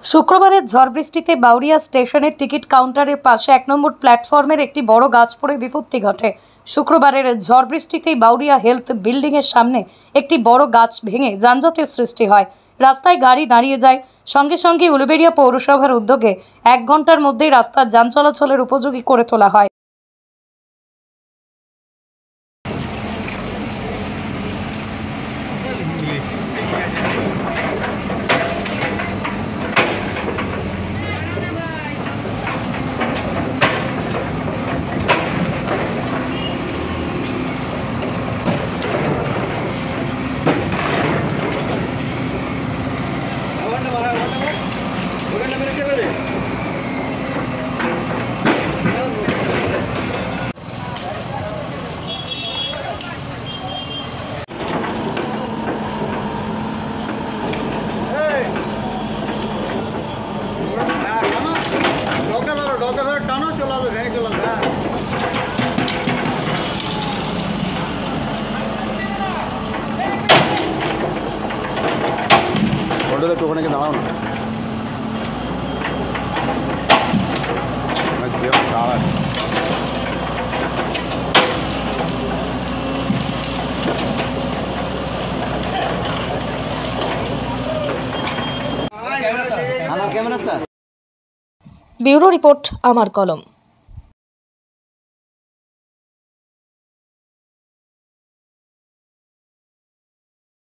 শুক্রবারের ঝড় বৃষ্টিতে বাউরিয়া স্টেশনের টিকিট কাউন্টারের পাশে ১ নম্বর প্ল্যাটফর্মের একটি বড় গাছ পড়ে বিপত্তি ঘটে। শুক্রবারের ঝড় বৃষ্টিতেই বাউরিয়া হেলথ বিল্ডিং এর সামনে একটি বড় গাছ ভেঙে যানজটের সৃষ্টি হয়। রাস্তায় গাড়ি দাঁড়িয়ে যায়। সঙ্গে সঙ্গে উলুবেড়িয়া পৌরসভার উদ্যোগে ১ ঘন্টার মধ্যেই রাস্তার যান চলাচলের উপযোগী করে তোলা হয়। একটু ওখানে দাঁড়াও না, ব্যুরো রিপোর্ট, আমার কলম।